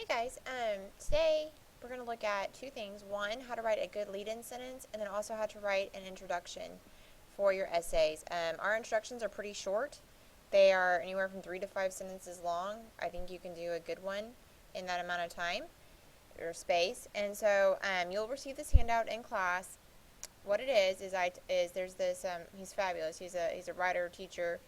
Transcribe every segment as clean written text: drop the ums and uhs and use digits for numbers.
Guys, today we're going to look at two things. One, how to write a good lead-in sentence, and then also how to write an introduction for your essays. Our introductions are pretty short. They are anywhere from 3 to 5 sentences long. I think you can do a good one in that amount of time or space. And so you'll receive this handout in class. What it is there's this, he's fabulous. He's a writer, teacher,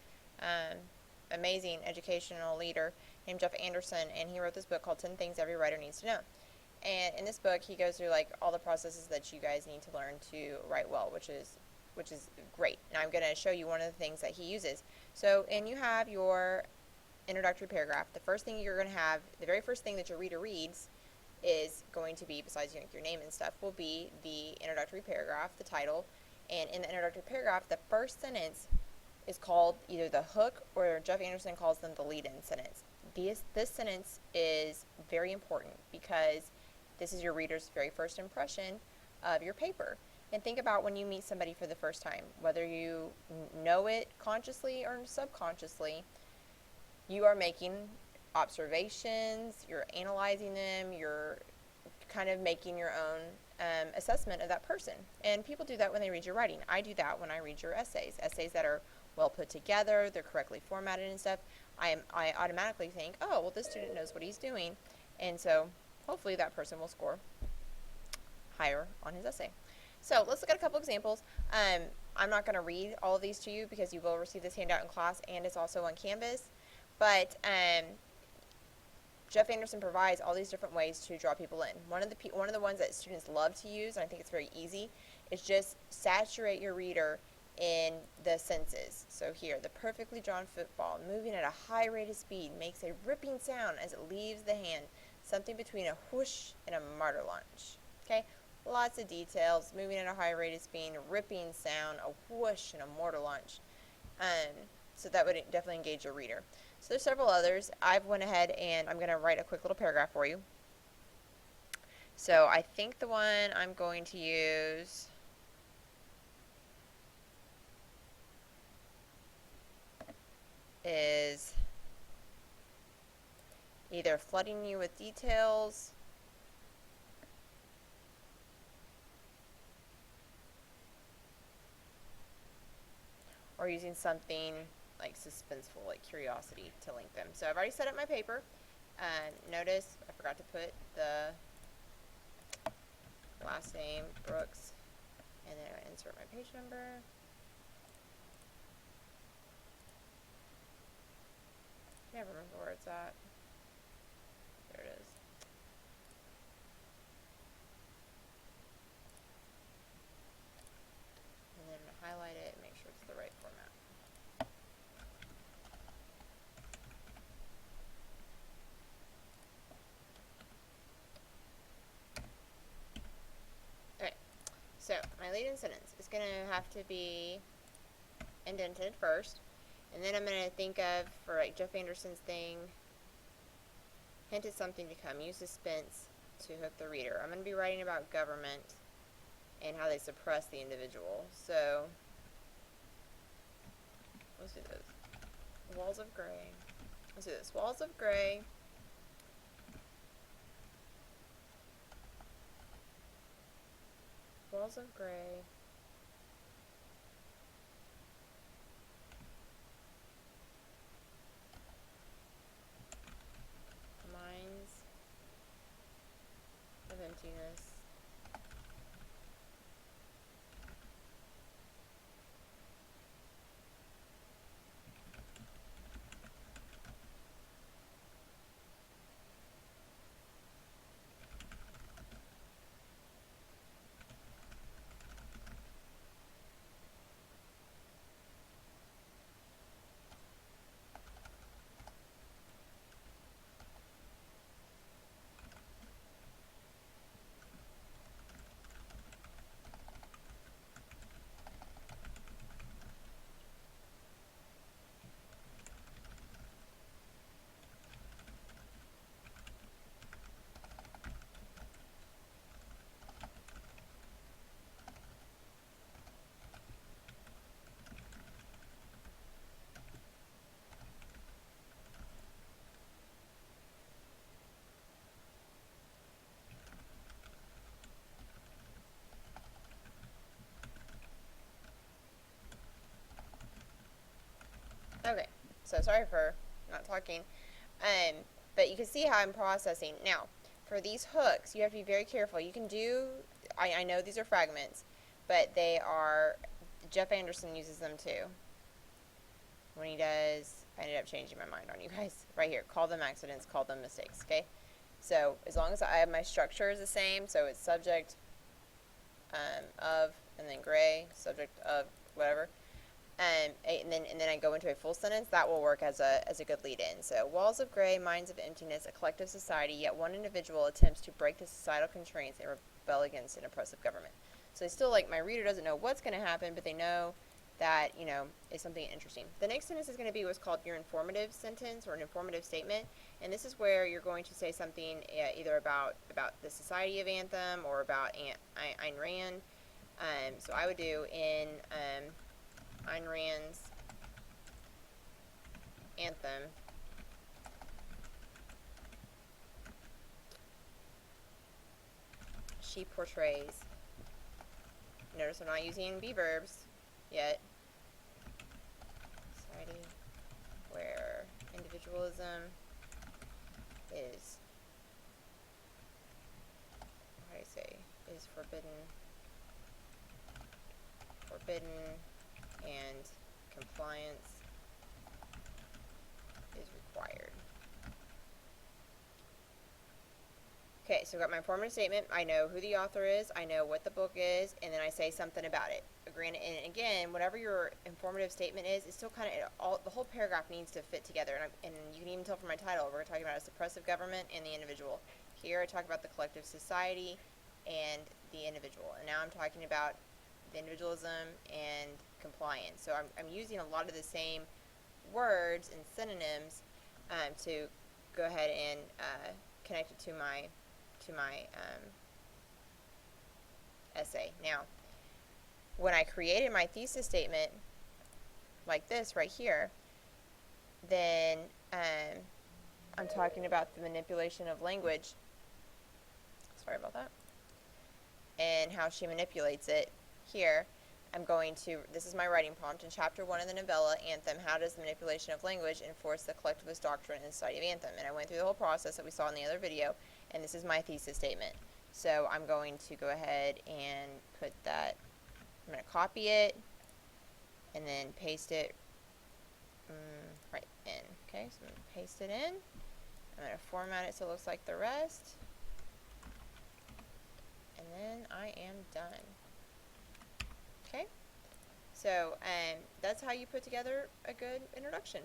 amazing educational leader named Jeff Anderson, and he wrote this book called 10 Things Every Writer Needs to Know. And in this book, he goes through like all the processes that you guys need to learn to write well, which is great. And I'm going to show you one of the things that he uses. So, and you have your introductory paragraph. The first thing you're going to have, the very first thing that your reader reads is going to be, besides your name and stuff, will be the introductory paragraph, the title. And in the introductory paragraph, the first sentence is called either the hook, or Jeff Anderson calls them the lead-in sentence. This sentence is very important because this is your reader's very first impression of your paper. And think about when you meet somebody for the first time, whether you know it consciously or subconsciously, you are making observations, you're analyzing them, you're kind of making your own assessment of that person. And people do that when they read your writing. I do that when I read your essays that are well put together, they're correctly formatted and stuff. I automatically think, oh, well, this student knows what he's doing, and so hopefully that person will score higher on his essay. So let's look at a couple examples. I'm not going to read all of these to you because you will receive this handout in class, and it's also on Canvas. But Jeff Anderson provides all these different ways to draw people in. One of the ones that students love to use, and I think it's very easy, is just saturate your reader in the senses. So here, the perfectly drawn football, moving at a high rate of speed, makes a ripping sound as it leaves the hand, something between a whoosh and a martyr lunge. Okay, lots of details, moving at a high rate of speed, a ripping sound, a whoosh, and a mortar lunge. So that would definitely engage your reader. So there's several others. I've went ahead and I'm going to write a quick little paragraph for you. So I think the one I'm going to use is either flooding you with details or using something like suspenseful, like curiosity, to link them. So I've already set up my paper. Notice I forgot to put the last name, Brooks, and then I insert my page number. Never remember where it's at. There it is. And then I'm going to highlight it and make sure it's the right format. Okay, so my lead-in sentence is going to have to be indented first. And then I'm going to think of, for like Jeff Anderson's thing, hint at something to come. Use suspense to hook the reader. I'm going to be writing about government and how they suppress the individual. So, let's do this. Walls of Gray. Let's do this. Walls of Gray. Walls of Gray. Minds of emptiness. so sorry for not talking. But you can see how I'm processing. Now, for these hooks, you have to be very careful. You can do, I know these are fragments, but they are, Jeff Anderson uses them too. When he does, I ended up changing my mind on you guys. Right here, call them accidents, call them mistakes, okay? So as long as I have my structure is the same, so it's subject of, and then gray, subject of, whatever, and then I go into a full sentence, that will work as a good lead-in. So, walls of gray, minds of emptiness, a collective society, yet one individual attempts to break the societal constraints and rebel against an oppressive government. So, they still, like, my reader doesn't know what's going to happen, but they know that, you know, is something interesting. The next sentence is going to be what's called your informative sentence or an informative statement, and this is where you're going to say something either about the Society of Anthem or about Ayn Rand. So I would do in Ayn Rand's Anthem, she portrays, notice I'm not using be verbs yet, society where individualism is, how do I say, is forbidden and compliance is required. Okay, so I've got my informative statement. I know who the author is, I know what the book is, and then I say something about it. Granted, and again, whatever your informative statement is, it's still kind of, the whole paragraph needs to fit together. And you can even tell from my title, we're talking about a suppressive government and the individual. Here I talk about the collective society and the individual. And now I'm talking about the individualism and compliance. So I'm using a lot of the same words and synonyms to go ahead and connect it to my essay. Now, when I created my thesis statement like this right here, then I'm talking about the manipulation of language. Sorry about that. And how she manipulates it. Here, I'm going to, this is my writing prompt in chapter 1 of the novella, Anthem, how does the manipulation of language enforce the collectivist doctrine in the Society of Anthem? And I went through the whole process that we saw in the other video, and this is my thesis statement. So I'm going to go ahead and put that, I'm going to copy it, and then paste it right in. Okay, so I'm going to paste it in. I'm going to format it so it looks like the rest. And then I am done. Okay, so that's how you put together a good introduction.